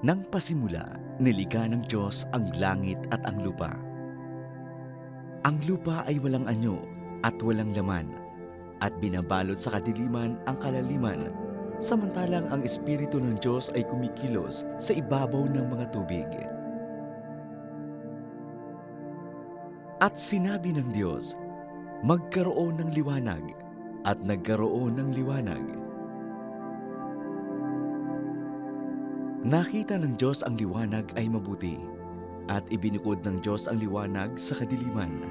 Nang pasimula, nilikha ng Diyos ang langit at ang lupa. Ang lupa ay walang anyo at walang laman, at binabalot sa kadiliman ang kalaliman, samantalang ang Espiritu ng Diyos ay kumikilos sa ibabaw ng mga tubig. At sinabi ng Diyos, magkaroon ng liwanag, at nagkaroon ng liwanag. Nakita ng Diyos ang liwanag ay mabuti, at ibinikod ng Diyos ang liwanag sa kadiliman.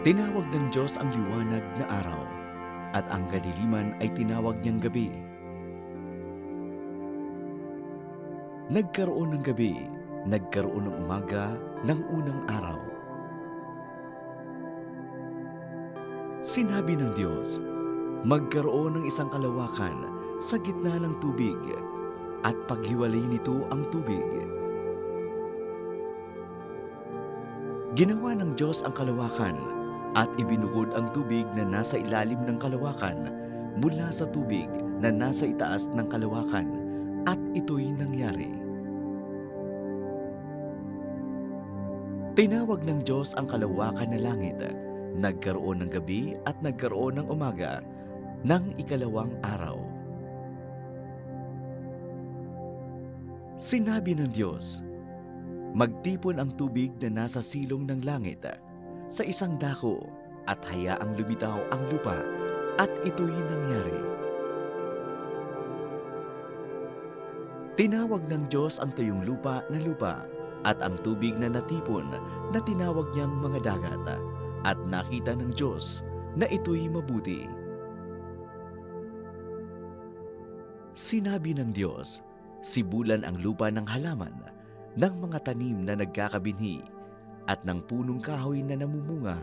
Tinawag ng Diyos ang liwanag na araw, at ang kadiliman ay tinawag niyang gabi. Nagkaroon ng gabi, nagkaroon ng umaga ng unang araw. Sinabi ng Diyos, magkaroon ng isang kalawakan sa gitna ng tubig, at paghiwalay nito ang tubig. Ginawa ng Diyos ang kalawakan, at ibinukod ang tubig na nasa ilalim ng kalawakan mula sa tubig na nasa itaas ng kalawakan, at ito'y nangyari. Tinawag ng Diyos ang kalawakan na langit. Nagkaroon ng gabi at nagkaroon ng umaga ng ikalawang araw. Sinabi ng Diyos, magtipon ang tubig na nasa silong ng langit sa isang dako, at hayaang lumitaw ang lupa, at ito'y nangyari. Tinawag ng Diyos ang tuyong lupa na lupa, at ang tubig na natipon na tinawag niyang mga dagat, at nakita ng Diyos na ito'y mabuti. Sinabi ng Diyos, sibulan ang lupa ng halaman, ng mga tanim na nagkakabinhi, at ng punong kahoy na namumunga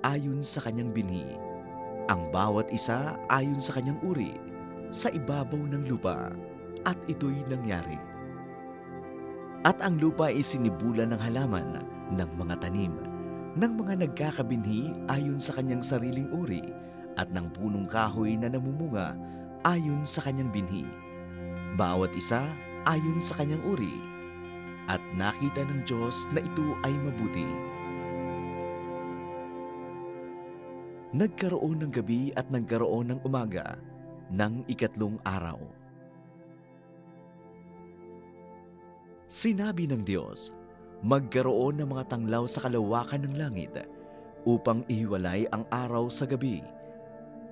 ayon sa kanyang binhi, ang bawat isa ayon sa kanyang uri, sa ibabaw ng lupa, at ito'y nangyari. At ang lupa ay sinibulan ng halaman, ng mga tanim, ng mga nagkakabinhi ayon sa kanyang sariling uri, at ng punong kahoy na namumunga ayon sa kanyang binhi, bawat isa ayon sa kanyang uri. At nakita ng Diyos na ito ay mabuti. Nagkaroon ng gabi at nagkaroon ng umaga ng ikatlong araw. Sinabi ng Diyos, magkaroon ng mga tanglaw sa kalawakan ng langit upang ihiwalay ang araw sa gabi,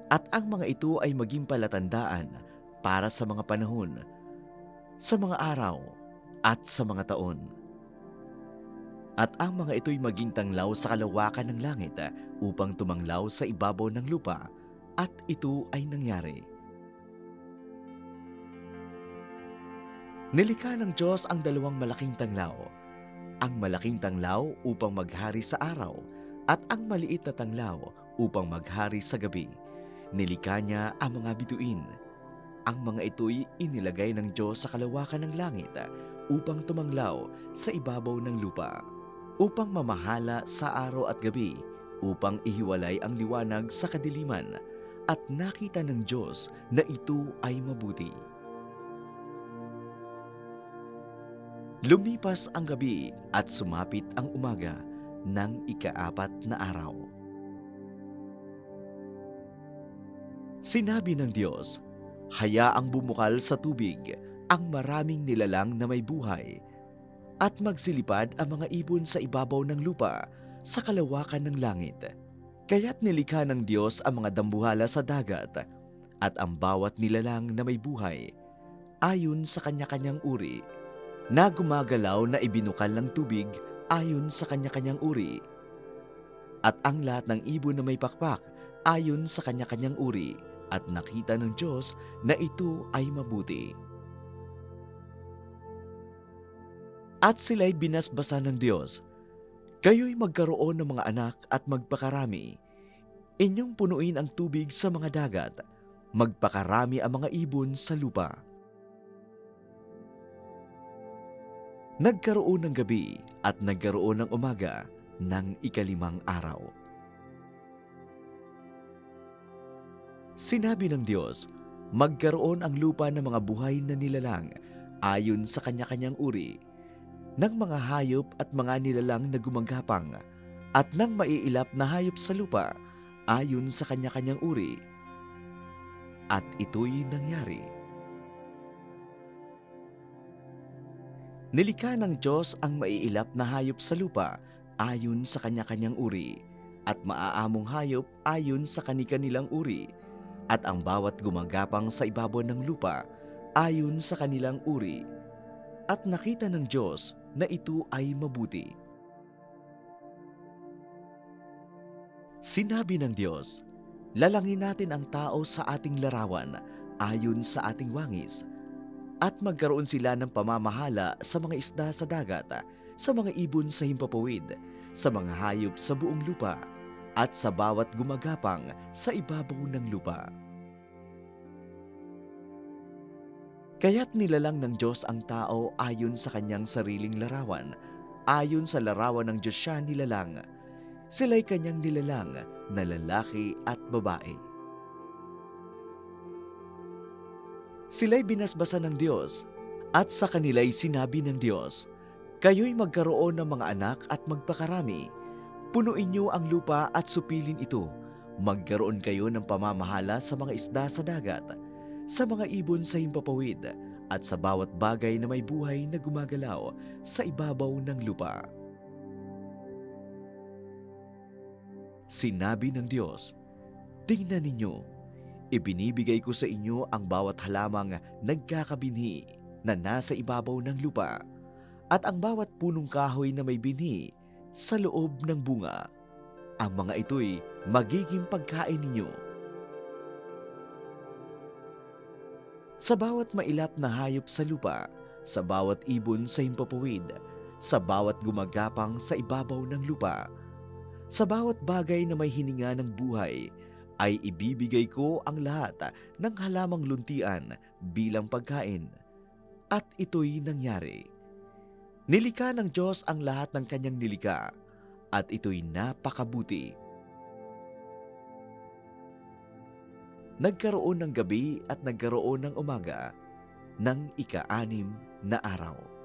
at ang mga ito ay maging palatandaan para sa mga panahon, sa mga araw, at sa mga taon. At ang mga ito'y maging tanglaw sa kalawakan ng langit upang tumanglaw sa ibabaw ng lupa, at ito ay nangyari. Nilikha ng Diyos ang dalawang malaking tanglaw, ang malaking tanglaw upang maghari sa araw, at ang maliit na tanglaw upang maghari sa gabi. Nilikha niya ang mga bituin. Ang mga ito'y inilagay ng Diyos sa kalawakan ng langit upang tumanglaw sa ibabaw ng lupa, upang mamahala sa araw at gabi, upang ihiwalay ang liwanag sa kadiliman, at nakita ng Diyos na ito ay mabuti. Lumipas ang gabi at sumapit ang umaga ng ikaapat na araw. Sinabi ng Diyos, hayaang bumukal sa tubig ang maraming nilalang na may buhay, at magsilipad ang mga ibon sa ibabaw ng lupa sa kalawakan ng langit. Kaya't nilikha ng Diyos ang mga dambuhala sa dagat, at ang bawat nilalang na may buhay, ayon sa kanya-kanyang uri, na gumagalaw na ibinukal ng tubig ayon sa kanya-kanyang uri, at ang lahat ng ibon na may pakpak ayon sa kanya-kanyang uri, at nakita ng Diyos na ito ay mabuti. At sila'y binasbasan ng Diyos, kayo'y magkaroon ng mga anak at magpakarami. Inyong punuin ang tubig sa mga dagat, magpakarami ang mga ibon sa lupa. Nagkaroon ng gabi at nagkaroon ng umaga ng ikalimang araw. Sinabi ng Diyos, magkaroon ang lupa ng mga buhay na nilalang, ayon sa kanya-kanyang uri, ng mga hayop at mga nilalang na gumagapang, at ng maiilap na hayop sa lupa, ayon sa kanya-kanyang uri. At ito'y nangyari. Nilikha ng Diyos ang maiilap na hayop sa lupa ayon sa kanya-kanyang uri, at maaamong hayop ayon sa kani-kanilang uri, at ang bawat gumagapang sa ibabaw ng lupa ayon sa kanilang uri. At nakita ng Diyos na ito ay mabuti. Sinabi ng Diyos, lalangin natin ang tao sa ating larawan ayon sa ating wangis, at magkaroon sila ng pamamahala sa mga isda sa dagat, sa mga ibon sa himpapawid, sa mga hayop sa buong lupa, at sa bawat gumagapang sa ibabaw ng lupa. Kaya't nilalang ng Diyos ang tao ayon sa kanyang sariling larawan, ayon sa larawan ng Diyos siya nilalang. Sila'y kanyang nilalang na lalaki at babae. Sila'y binasbasan ng Diyos, at sa kanila'y sinabi ng Diyos, kayo'y magkaroon ng mga anak at magpakarami. Punuin niyo ang lupa at supilin ito. Magkaroon kayo ng pamamahala sa mga isda sa dagat, sa mga ibon sa himpapawid, at sa bawat bagay na may buhay na gumagalaw sa ibabaw ng lupa. Sinabi ng Diyos, tingnan ninyo, ibinibigay ko sa inyo ang bawat halamang nagkakabinhi na nasa ibabaw ng lupa, at ang bawat punong kahoy na may binhi sa loob ng bunga. Ang mga ito'y magiging pagkain ninyo. Sa bawat mailap na hayop sa lupa, sa bawat ibon sa himpapawid, sa bawat gumagapang sa ibabaw ng lupa, sa bawat bagay na may hininga ng buhay, ay ibibigay ko ang lahat ng halamang luntian bilang pagkain. At ito'y nangyari. Nilikha ng Diyos ang lahat ng kanyang nilikha, at ito'y napakabuti. Nagkaroon ng gabi at nagkaroon ng umaga, ng ika-6 na araw.